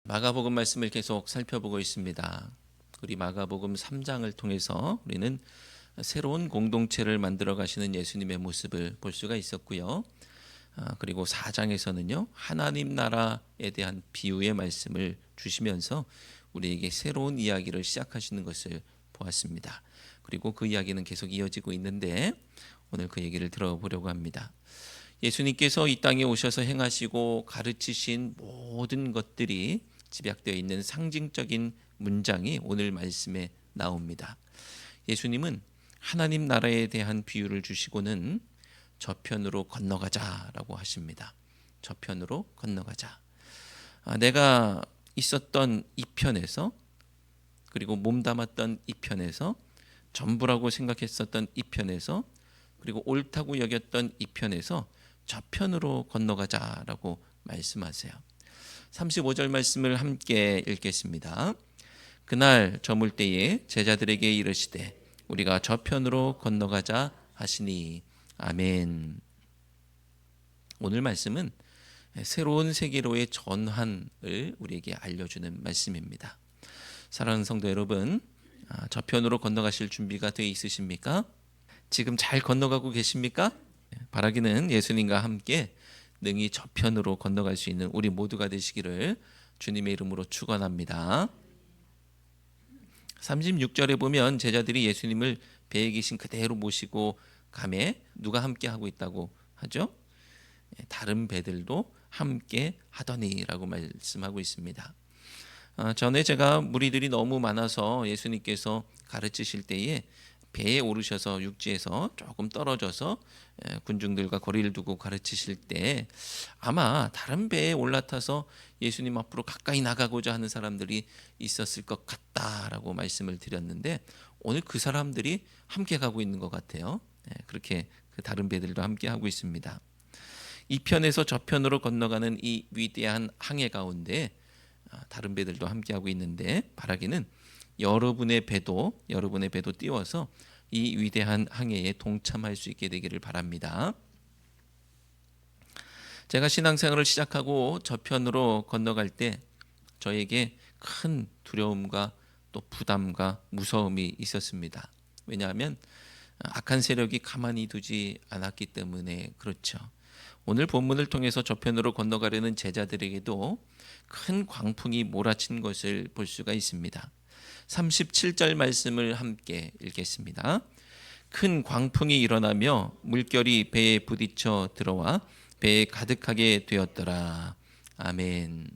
마가복음 말씀을 계속 살펴보고 있습니다. 우리 마가복음 3장을 통해서 우리는 새로운 공동체를 만들어 가시는 예수님의 모습을 볼 수가 있었고요. 그리고 4장에서는요, 하나님 나라에 대한 비유의 말씀을 주시면서 우리에게 새로운 이야기를 시작하시는 것을 보았습니다. 그리고 그 이야기는 계속 이어지고 있는데 오늘 그 얘기를 들어보려고 합니다. 예수님께서 이 땅에 오셔서 행하시고 가르치신 모든 것들이 집약되어 있는 상징적인 문장이 오늘 말씀에 나옵니다. 예수님은 하나님 나라에 대한 비유를 주시고는 저편으로 건너가자라고 하십니다. 저편으로 건너가자. 내가 있었던 이 편에서, 그리고 몸담았던 이 편에서, 전부라고 생각했었던 이 편에서, 그리고 옳다고 여겼던 이 편에서 저편으로 건너가자라고 말씀하세요. 35절 말씀을 함께 읽겠습니다. 그날 저물 때에 제자들에게 이르시되 우리가 저편으로 건너가자 하시니. 아멘. 오늘 말씀은 새로운 세계로의 전환을 우리에게 알려주는 말씀입니다. 사랑하는 성도 여러분, 저편으로 건너가실 준비가 되어 있으십니까? 지금 잘 건너가고 계십니까? 바라기는 예수님과 함께 능히 저편으로 건너갈 수 있는 우리 모두가 되시기를 주님의 이름으로 축원합니다. 36절에 보면 제자들이 예수님을 배에 계신 그대로 모시고 가매 누가 함께 하고 있다고 하죠? 다른 배들도 함께 하더니라고 말씀하고 있습니다. 전에 제가 무리들이 너무 많아서 예수님께서 가르치실 때에 배에 오르셔서 육지에서 조금 떨어져서 군중들과 거리를 두고 가르치실 때 아마 다른 배에 올라타서 예수님 앞으로 가까이 나가고자 하는 사람들이 있었을 것 같다라고 말씀을 드렸는데 오늘 그 사람들이 함께 가고 있는 것 같아요. 그렇게 그 다른 배들도 함께 하고 있습니다. 이 편에서 저 편으로 건너가는 이 위대한 항해 가운데 다른 배들도 함께 하고 있는데 바라기는 여러분의 배도 띄워서 이 위대한 항해에 동참할 수 있게 되기를 바랍니다. 제가 신앙생활을 시작하고 저편으로 건너갈 때 저에게 큰 두려움과 또 부담과 무서움이 있었습니다. 왜냐하면 악한 세력이 가만히 두지 않았기 때문에 그렇죠. 오늘 본문을 통해서 저편으로 건너가려는 제자들에게도 큰 광풍이 몰아친 것을 볼 수가 있습니다. 37절 말씀을 함께 읽겠습니다. 큰 광풍이 일어나며 물결이 배에 부딪혀 들어와 배에 가득하게 되었더라. 아멘.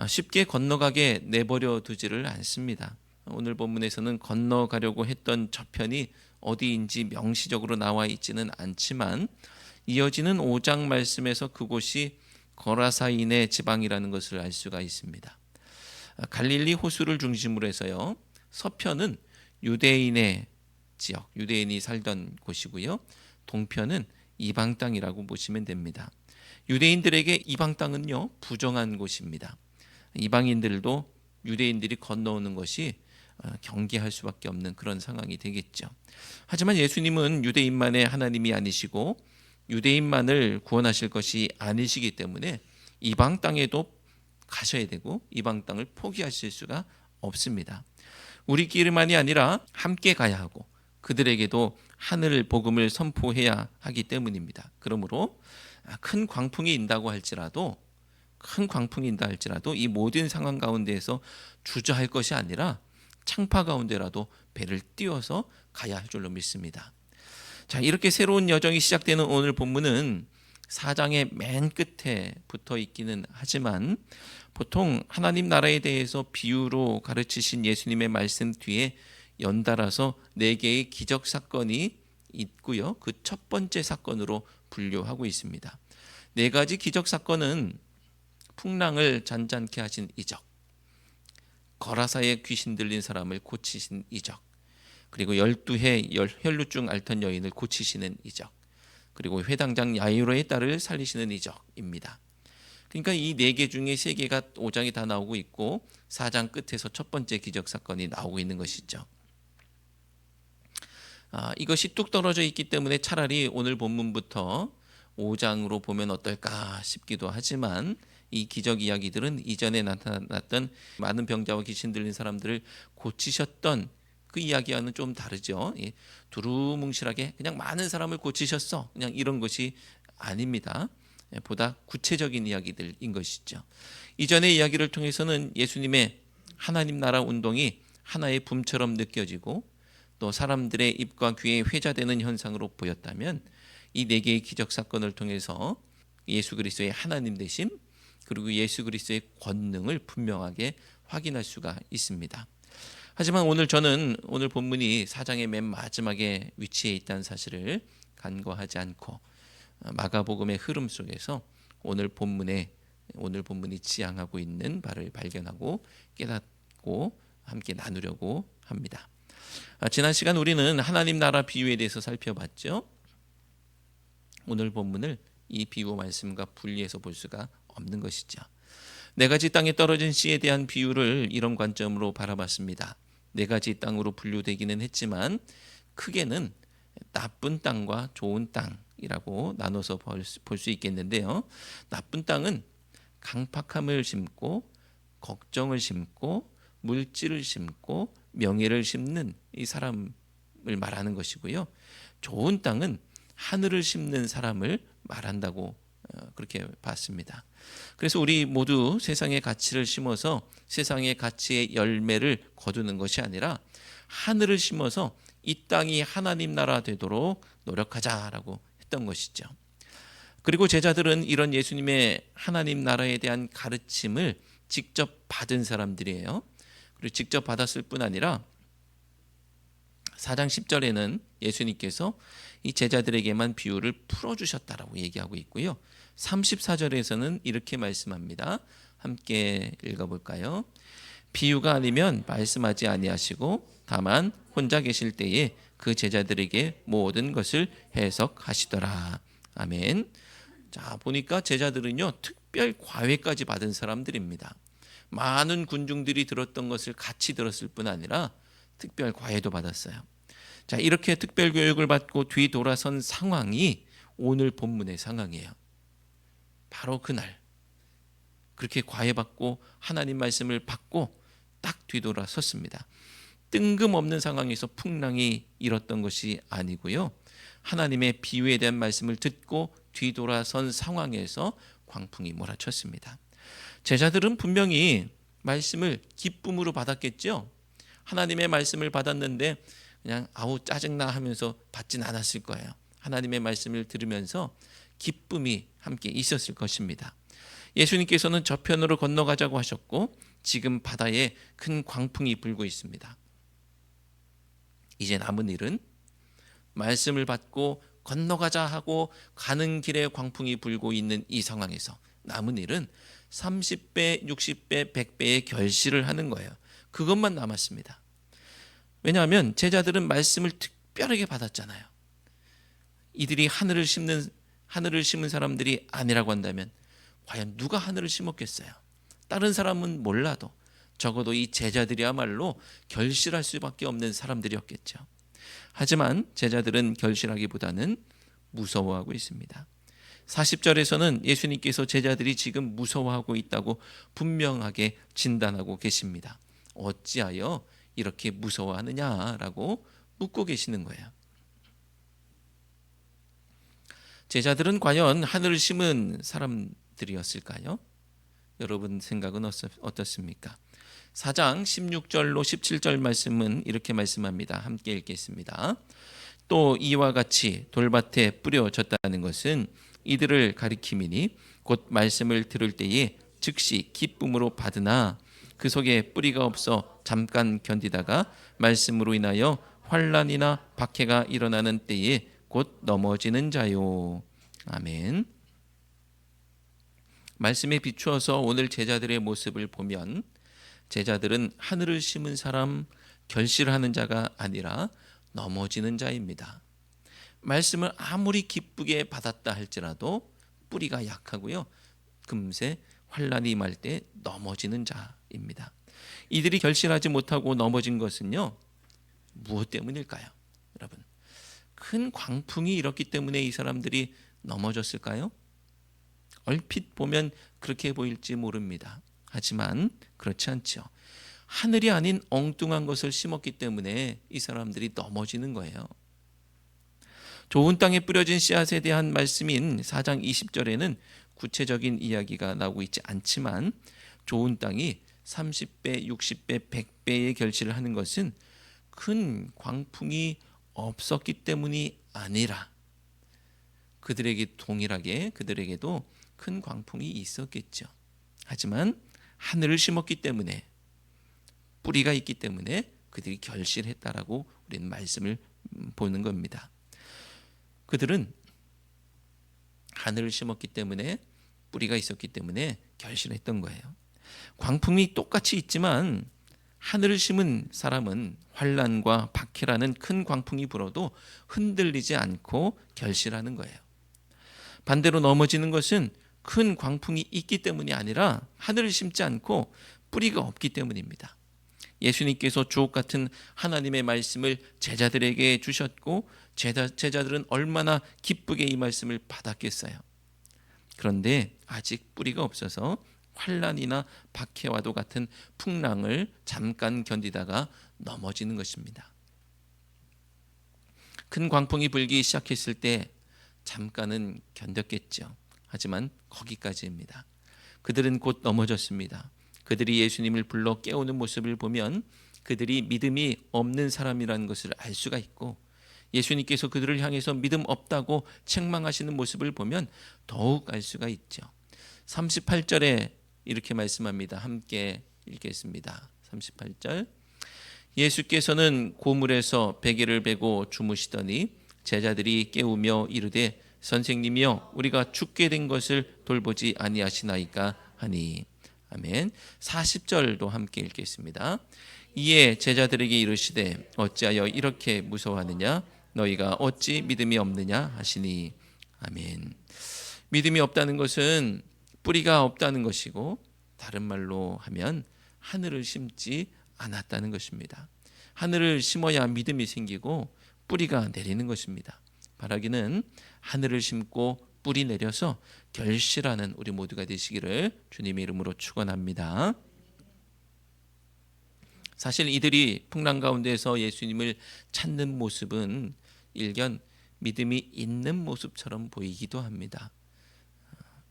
쉽게 건너가게 내버려 두지를 않습니다. 오늘 본문에서는 건너가려고 했던 저편이 어디인지 명시적으로 나와 있지는 않지만 이어지는 5장 말씀에서 그곳이 거라사인의 지방이라는 것을 알 수가 있습니다. 갈릴리 호수를 중심으로 해서요, 서편은 유대인의 지역, 유대인이 살던 곳이고요, 동편은 이방 땅이라고 보시면 됩니다. 유대인들에게 이방 땅은요, 부정한 곳입니다. 이방인들도 유대인들이 건너오는 것이 경계할 수밖에 없는 그런 상황이 되겠죠. 하지만 예수님은 유대인만의 하나님이 아니시고 유대인만을 구원하실 것이 아니시기 때문에 이방 땅에도 가셔야 되고 이방 땅을 포기하실 수가 없습니다. 우리끼리만이 아니라 함께 가야 하고 그들에게도 하늘 복음을 선포해야 하기 때문입니다. 그러므로 큰 광풍이 인다고 할지라도 이 모든 상황 가운데에서 주저할 것이 아니라 창파 가운데라도 배를 띄워서 가야 할 줄로 믿습니다. 자, 이렇게 새로운 여정이 시작되는 오늘 본문은 4장의 맨 끝에 붙어 있기는 하지만 보통 하나님 나라에 대해서 비유로 가르치신 예수님의 말씀 뒤에 연달아서 4개의 기적 사건이 있고요. 그 첫 번째 사건으로 분류하고 있습니다. 4가지 기적 사건은 풍랑을 잔잔케 하신 이적, 거라사의 귀신 들린 사람을 고치신 이적, 그리고 12해 혈루증 앓던 여인을 고치시는 이적, 그리고 회당장 야이로의 딸을 살리시는 이적입니다. 그러니까 이 4개 중에 3개가 5장에 다 나오고 있고 4장 끝에서 첫 번째 기적 사건이 나오고 있는 것이죠. 이것이 뚝 떨어져 있기 때문에 차라리 오늘 본문부터 5장으로 보면 어떨까 싶기도 하지만, 이 기적 이야기들은 이전에 나타났던 많은 병자와 귀신 들린 사람들을 고치셨던 그 이야기와는 좀 다르죠. 두루뭉실하게 그냥 많은 사람을 고치셨어, 그냥 이런 것이 아닙니다. 보다 구체적인 이야기들인 것이죠. 이전의 이야기를 통해서는 예수님의 하나님 나라 운동이 하나의 붐처럼 느껴지고 또 사람들의 입과 귀에 회자되는 현상으로 보였다면, 이 네 개의 기적 사건을 통해서 예수 그리스도의 하나님 되심 그리고 예수 그리스도의 권능을 분명하게 확인할 수가 있습니다. 하지만 오늘 저는 오늘 본문이 4장의 맨 마지막에 위치해 있다는 사실을 간과하지 않고 마가복음의 흐름 속에서 오늘 본문이 지향하고 있는 바를 발견하고 깨닫고 함께 나누려고 합니다. 지난 시간 우리는 하나님 나라 비유에 대해서 살펴봤죠. 오늘 본문을 이 비유 말씀과 분리해서 볼 수가 없는 것이죠. 네 가지 땅에 떨어진 씨에 대한 비유를 이런 관점으로 바라봤습니다. 네 가지 땅으로 분류되기는 했지만 크게는 나쁜 땅과 좋은 땅이라고 나눠서 볼 수 있겠는데요. 나쁜 땅은 강팍함을 심고 걱정을 심고 물질을 심고 명예를 심는 이 사람을 말하는 것이고요. 좋은 땅은 하늘을 심는 사람을 말한다고 그렇게 봤습니다. 그래서 우리 모두 세상의 가치를 심어서 세상의 가치의 열매를 거두는 것이 아니라 하늘을 심어서 이 땅이 하나님 나라 되도록 노력하자라고 했던 것이죠. 그리고 제자들은 이런 예수님의 하나님 나라에 대한 가르침을 직접 받은 사람들이에요. 그리고 직접 받았을 뿐 아니라 4장 10절에는 예수님께서 이 제자들에게만 비유를 풀어주셨다라고 얘기하고 있고요. 34절에서는 이렇게 말씀합니다. 함께 읽어볼까요? 비유가 아니면 말씀하지 아니하시고 다만 혼자 계실 때에 그 제자들에게 모든 것을 해석하시더라. 아멘. 자, 보니까 제자들은요, 특별 과외까지 받은 사람들입니다. 많은 군중들이 들었던 것을 같이 들었을 뿐 아니라 특별 과외도 받았어요. 자, 이렇게 특별 교육을 받고 뒤돌아선 상황이 오늘 본문의 상황이에요. 바로 그날 그렇게 과외받고 하나님 말씀을 받고 딱 뒤돌아섰습니다. 뜬금없는 상황에서 풍랑이 일었던 것이 아니고요. 하나님의 비유에 대한 말씀을 듣고 뒤돌아선 상황에서 광풍이 몰아쳤습니다. 제자들은 분명히 말씀을 기쁨으로 받았겠죠. 하나님의 말씀을 받았는데 그냥 아우 짜증나 하면서 받진 않았을 거예요. 하나님의 말씀을 들으면서 기쁨이 함께 있었을 것입니다. 예수님께서는 저편으로 건너가자고 하셨고 지금 바다에 큰 광풍이 불고 있습니다. 이제 남은 일은 말씀을 받고 건너가자 하고 가는 길에 광풍이 불고 있는 이 상황에서 남은 일은 30배, 60배, 100배의 결실을 하는 거예요. 그것만 남았습니다. 왜냐하면 제자들은 말씀을 특별하게 받았잖아요. 이들이 하늘을 심은 사람들이 아니라고 한다면 과연 누가 하늘을 심었겠어요? 다른 사람은 몰라도 적어도 이 제자들이야말로 결실할 수밖에 없는 사람들이었겠죠. 하지만 제자들은 결실하기보다는 무서워하고 있습니다. 40절에서는 예수님께서 제자들이 지금 무서워하고 있다고 분명하게 진단하고 계십니다. 어찌하여 이렇게 무서워하느냐라고 묻고 계시는 거예요. 제자들은 과연 하늘을 심은 사람들이었을까요? 여러분 생각은 어떻습니까? 4장 16절로 17절 말씀은 이렇게 말씀합니다. 함께 읽겠습니다. 또 이와 같이 돌밭에 뿌려졌다는 것은 이들을 가리킴이니 곧 말씀을 들을 때에 즉시 기쁨으로 받으나 그 속에 뿌리가 없어 잠깐 견디다가 말씀으로 인하여 환난이나 박해가 일어나는 때에 곧 넘어지는 자요. 아멘. 말씀에 비추어서 오늘 제자들의 모습을 보면 제자들은 하늘을 심은 사람, 결실하는 자가 아니라 넘어지는 자입니다. 말씀을 아무리 기쁘게 받았다 할지라도 뿌리가 약하고요. 금세 환난이 임할 때 넘어지는 자입니다. 이들이 결실하지 못하고 넘어진 것은요. 무엇 때문일까요? 여러분, 큰 광풍이 일었기 때문에 이 사람들이 넘어졌을까요? 얼핏 보면 그렇게 보일지 모릅니다. 하지만 그렇지 않죠. 하늘이 아닌 엉뚱한 것을 심었기 때문에 이 사람들이 넘어지는 거예요. 좋은 땅에 뿌려진 씨앗에 대한 말씀인 4장 20절에는 구체적인 이야기가 나오고 있지 않지만 좋은 땅이 30배, 60배, 100배의 결실을 하는 것은 큰 광풍이 없었기 때문이 아니라 그들에게도 큰 광풍이 있었겠죠. 하지만 하늘을 심었기 때문에, 뿌리가 있기 때문에 그들이 결실했다라고 우리는 말씀을 보는 겁니다. 그들은 하늘을 심었기 때문에, 뿌리가 있었기 때문에 결실했던 거예요. 광풍이 똑같이 있지만 하늘을 심은 사람은 환난과 박해라는 큰 광풍이 불어도 흔들리지 않고 결실하는 거예요. 반대로 넘어지는 것은 큰 광풍이 있기 때문이 아니라 하늘을 심지 않고 뿌리가 없기 때문입니다. 예수님께서 주옥 같은 하나님의 말씀을 제자들에게 주셨고 제자들은 얼마나 기쁘게 이 말씀을 받았겠어요. 그런데 아직 뿌리가 없어서 환난이나 박해와도 같은 풍랑을 잠깐 견디다가 넘어지는 것입니다. 큰 광풍이 불기 시작했을 때 잠깐은 견뎠겠죠. 하지만 거기까지입니다. 그들은 곧 넘어졌습니다. 그들이 예수님을 불러 깨우는 모습을 보면 그들이 믿음이 없는 사람이라는 것을 알 수가 있고, 예수님께서 그들을 향해서 믿음 없다고 책망하시는 모습을 보면 더욱 알 수가 있죠. 38절에 이렇게 말씀합니다. 함께 읽겠습니다. 38절. 예수께서는 고물에서 베개를 베고 주무시더니 제자들이 깨우며 이르되 선생님이여 우리가 죽게 된 것을 돌보지 아니하시나이까 하니. 아멘. 40절도 함께 읽겠습니다. 이에 제자들에게 이르시되 어찌하여 이렇게 무서워하느냐 너희가 어찌 믿음이 없느냐 하시니. 아멘. 믿음이 없다는 것은 뿌리가 없다는 것이고, 다른 말로 하면 하늘을 심지 않았다는 것입니다. 하늘을 심어야 믿음이 생기고 뿌리가 내리는 것입니다. 바라기는 하늘을 심고 뿌리 내려서 결실하는 우리 모두가 되시기를 주님의 이름으로 축원합니다. 사실 이들이 풍랑 가운데서 예수님을 찾는 모습은 일견 믿음이 있는 모습처럼 보이기도 합니다.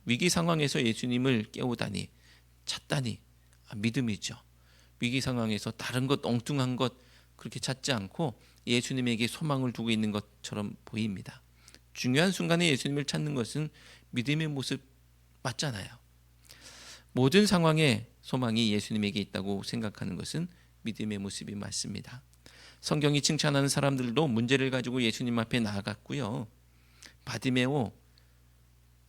위기 상황에서 예수님을 깨우다니, 찾다니 믿음이죠. 위기 상황에서 다른 것, 엉뚱한 것 그렇게 찾지 않고 예수님에게 소망을 두고 있는 것처럼 보입니다. 중요한 순간에 예수님을 찾는 것은 믿음의 모습 맞잖아요. 모든 상황에 소망이 예수님에게 있다고 생각하는 것은 믿음의 모습이 맞습니다. 성경이 칭찬하는 사람들도 문제를 가지고 예수님 앞에 나아갔고요. 바디메오,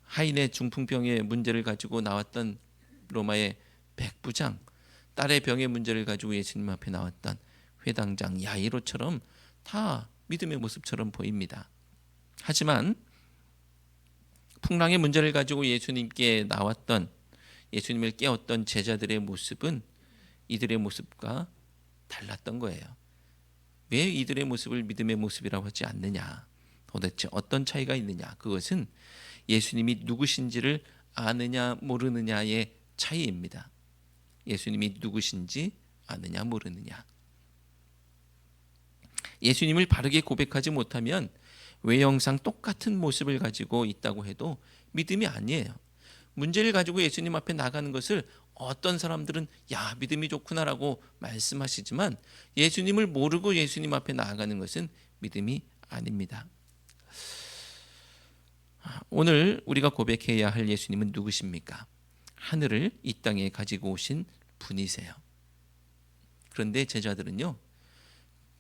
하인의 중풍병의 문제를 가지고 나왔던 로마의 백부장, 딸의 병의 문제를 가지고 예수님 앞에 나왔던 회당장 야이로처럼 다 믿음의 모습처럼 보입니다. 하지만 풍랑의 문제를 가지고 예수님께 나왔던, 예수님을 깨웠던 제자들의 모습은 이들의 모습과 달랐던 거예요. 왜 이들의 모습을 믿음의 모습이라고 하지 않느냐? 도대체 어떤 차이가 있느냐? 그것은 예수님이 누구신지를 아느냐 모르느냐의 차이입니다. 예수님이 누구신지 아느냐 모르느냐. 예수님을 바르게 고백하지 못하면 외형상 똑같은 모습을 가지고 있다고 해도 믿음이 아니에요. 문제를 가지고 예수님 앞에 나가는 것을 어떤 사람들은 야 믿음이 좋구나라고 말씀하시지만 예수님을 모르고 예수님 앞에 나아가는 것은 믿음이 아닙니다. 오늘 우리가 고백해야 할 예수님은 누구십니까? 하늘을 이 땅에 가지고 오신 분이세요. 그런데 제자들은요,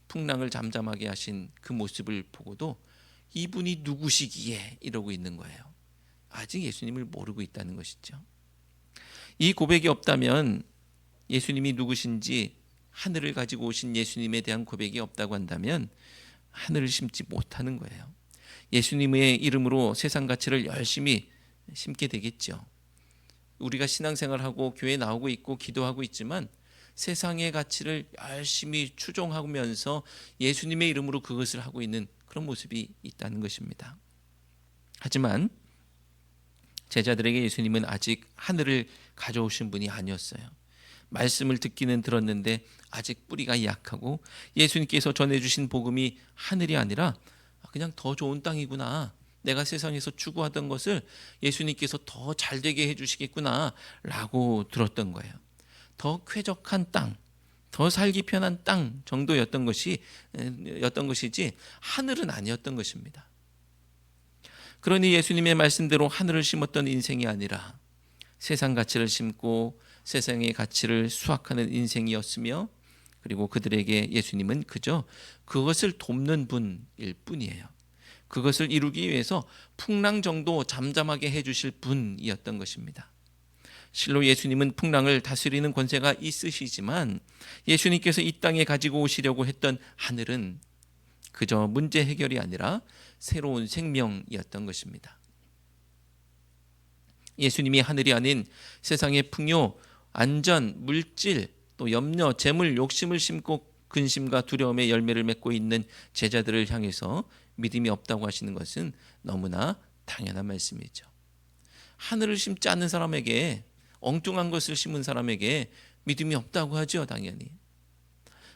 풍랑을 잠잠하게 하신 그 모습을 보고도 이분이 누구시기에 이러고 있는 거예요. 아직 예수님을 모르고 있다는 것이죠. 이 고백이 없다면, 예수님이 누구신지 하늘을 가지고 오신 예수님에 대한 고백이 없다고 한다면 하늘을 심지 못하는 거예요. 예수님의 이름으로 세상 가치를 열심히 심게 되겠죠. 우리가 신앙생활하고 교회 나오고 있고 기도하고 있지만 세상의 가치를 열심히 추종하면서 예수님의 이름으로 그것을 하고 있는 그런 모습이 있다는 것입니다. 하지만 제자들에게 예수님은 아직 하늘을 가져오신 분이 아니었어요. 말씀을 듣기는 들었는데 아직 뿌리가 약하고 예수님께서 전해주신 복음이 하늘이 아니라 그냥 더 좋은 땅이구나, 내가 세상에서 추구하던 것을 예수님께서 더 잘되게 해주시겠구나 라고 들었던 거예요. 더 쾌적한 땅, 더 살기 편한 땅 정도였던 것이지 하늘은 아니었던 것입니다. 그러니 예수님의 말씀대로 하늘을 심었던 인생이 아니라 세상 가치를 심고 세상의 가치를 수확하는 인생이었으며, 그리고 그들에게 예수님은 그저 그것을 돕는 분일 뿐이에요. 그것을 이루기 위해서 풍랑 정도 잠잠하게 해주실 분이었던 것입니다. 실로 예수님은 풍랑을 다스리는 권세가 있으시지만 예수님께서 이 땅에 가지고 오시려고 했던 하늘은 그저 문제 해결이 아니라 새로운 생명이었던 것입니다. 예수님이 하늘이 아닌 세상의 풍요, 안전, 물질, 또 염려, 재물, 욕심을 심고 근심과 두려움의 열매를 맺고 있는 제자들을 향해서 믿음이 없다고 하시는 것은 너무나 당연한 말씀이죠. 하늘을 심지 않는 사람에게, 엉뚱한 것을 심은 사람에게 믿음이 없다고 하죠, 당연히.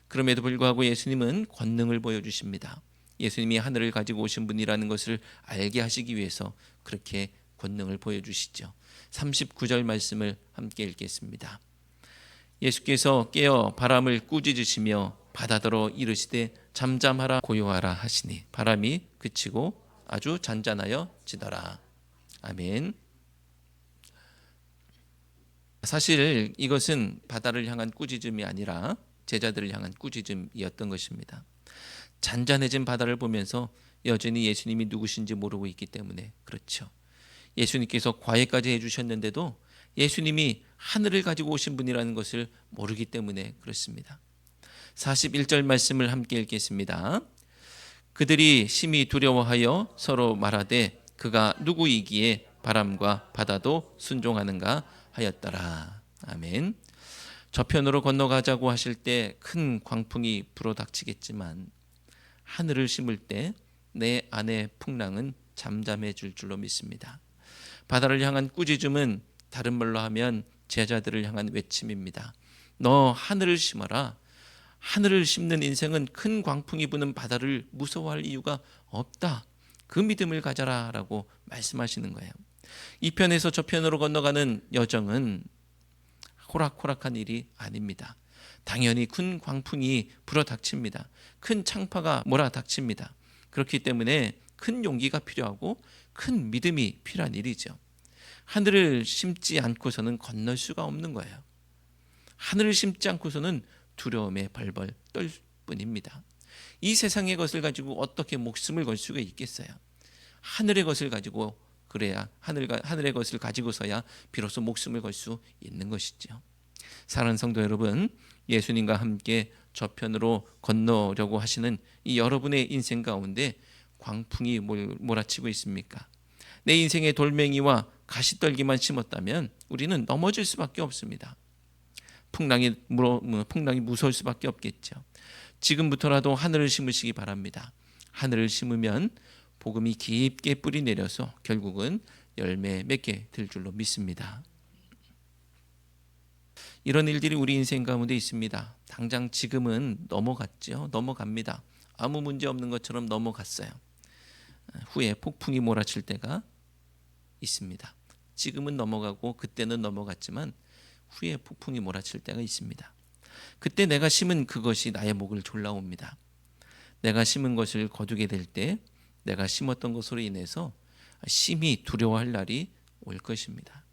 그럼에도 불구하고 예수님은 권능을 보여주십니다. 예수님이 하늘을 가지고 오신 분이라는 것을 알게 하시기 위해서 그렇게 권능을 보여주시죠. 39절 말씀을 함께 읽겠습니다. 예수께서 깨어 바람을 꾸짖으시며 바다더러 이르시되 잠잠하라 고요하라 하시니 바람이 그치고 아주 잔잔하여 지더라. 아멘. 사실 이것은 바다를 향한 꾸짖음이 아니라 제자들을 향한 꾸짖음이었던 것입니다. 잔잔해진 바다를 보면서 여전히 예수님이 누구신지 모르고 있기 때문에 그렇죠. 예수님께서 과외까지 해주셨는데도 예수님이 하늘을 가지고 오신 분이라는 것을 모르기 때문에 그렇습니다. 41절 말씀을 함께 읽겠습니다. 그들이 심히 두려워하여 서로 말하되 그가 누구이기에 바람과 바다도 순종하는가 하였더라. 아멘. 저편으로 건너가자고 하실 때 큰 광풍이 불어닥치겠지만 하늘을 심을 때 내 안의 풍랑은 잠잠해질 줄로 믿습니다. 바다를 향한 꾸짖음은 다른 말로 하면 제자들을 향한 외침입니다. 너 하늘을 심어라. 하늘을 심는 인생은 큰 광풍이 부는 바다를 무서워할 이유가 없다. 그 믿음을 가져라 라고 말씀하시는 거예요. 이 편에서 저 편으로 건너가는 여정은 호락호락한 일이 아닙니다. 당연히 큰 광풍이 불어닥칩니다. 큰 창파가 몰아닥칩니다. 그렇기 때문에 큰 용기가 필요하고 큰 믿음이 필요한 일이죠. 하늘을 심지 않고서는 건널 수가 없는 거예요. 하늘을 심지 않고서는 두려움에 벌벌 떨 뿐입니다. 이 세상의 것을 가지고 어떻게 목숨을 걸 수가 있겠어요? 하늘의 것을 가지고 그래야 하늘의 것을 가지고서야 비로소 목숨을 걸 수 있는 것이죠. 사랑하는 성도 여러분, 예수님과 함께 저편으로 건너려고 하시는 이 여러분의 인생 가운데 광풍이 몰아치고 있습니까? 내 인생의 돌멩이와 가시떨기만 심었다면 우리는 넘어질 수밖에 없습니다. 풍랑이 무서울 수밖에 없겠죠. 지금부터라도 하늘을 심으시기 바랍니다. 하늘을 심으면 복음이 깊게 뿌리 내려서 결국은 열매 맺게 될 줄로 믿습니다. 이런 일들이 우리 인생 가운데 있습니다. 당장 지금은 넘어갑니다. 아무 문제 없는 것처럼 넘어갔어요. 후에 폭풍이 몰아칠 때가 있습니다. 지금은 넘어가고 그때는 넘어갔지만 후에 폭풍이 몰아칠 때가 있습니다. 그때 내가 심은 그것이 나의 목을 졸라옵니다. 내가 심은 것을 거두게 될 때 내가 심었던 것으로 인해서 심히 두려워할 날이 올 것입니다.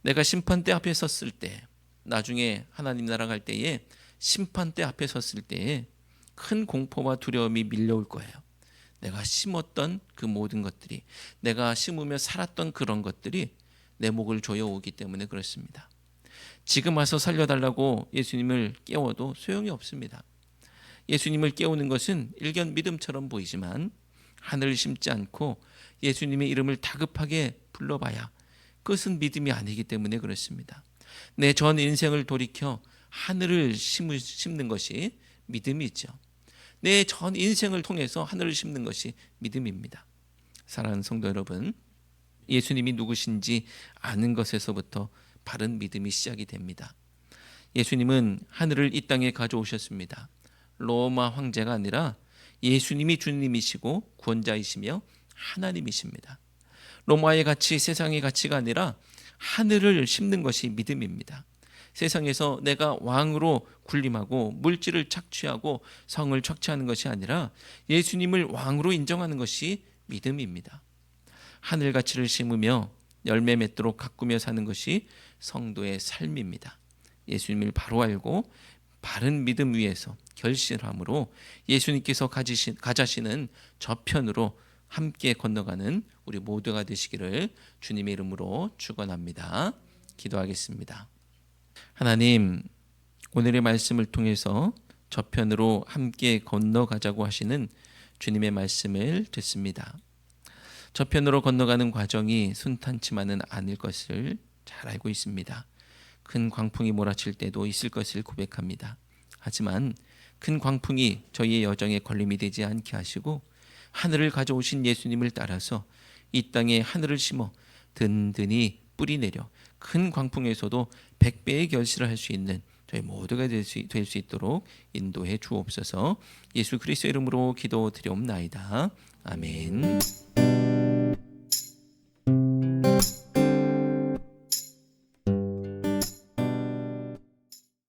내가 심판대 앞에 섰을 때, 나중에 하나님 나라 갈 때에 심판대 앞에 섰을 때에 큰 공포와 두려움이 밀려올 거예요. 내가 심었던 그 모든 것들이, 내가 심으며 살았던 그런 것들이 내 목을 조여오기 때문에 그렇습니다. 지금 와서 살려달라고 예수님을 깨워도 소용이 없습니다. 예수님을 깨우는 것은 일견 믿음처럼 보이지만 하늘을 심지 않고 예수님의 이름을 다급하게 불러봐야 그것은 믿음이 아니기 때문에 그렇습니다. 내 전 인생을 돌이켜 하늘을 심는 것이 믿음이죠. 내 전 인생을 통해서 하늘을 심는 것이 믿음입니다. 사랑하는 성도 여러분, 예수님이 누구신지 아는 것에서부터 바른 믿음이 시작이 됩니다. 예수님은 하늘을 이 땅에 가져오셨습니다. 로마 황제가 아니라 예수님이 주님이시고 구원자이시며 하나님이십니다. 로마의 가치, 세상의 가치가 아니라 하늘을 심는 것이 믿음입니다. 세상에서 내가 왕으로 군림하고 물질을 착취하고 성을 착취하는 것이 아니라 예수님을 왕으로 인정하는 것이 믿음입니다. 하늘 가치를 심으며 열매 맺도록 가꾸며 사는 것이 성도의 삶입니다. 예수님을 바로 알고 바른 믿음 위에서 결실함으로 예수님께서 가자시는 저편으로 함께 건너가는 우리 모두가 되시기를 주님의 이름으로 축원합니다. 기도하겠습니다. 하나님, 오늘의 말씀을 통해서 저편으로 함께 건너가자고 하시는 주님의 말씀을 듣습니다. 저편으로 건너가는 과정이 순탄치만은 않을 것을 잘 알고 있습니다. 큰 광풍이 몰아칠 때도 있을 것을 고백합니다. 하지만 큰 광풍이 저희의 여정에 걸림이 되지 않게 하시고 하늘을 가져오신 예수님을 따라서 이 땅에 하늘을 심어 든든히 뿌리 내려 큰 광풍에서도 100배의 결실을 할 수 있는 저희 모두가 될 수 있도록 인도해 주옵소서. 예수 그리스도의 이름으로 기도드리옵나이다. 아멘.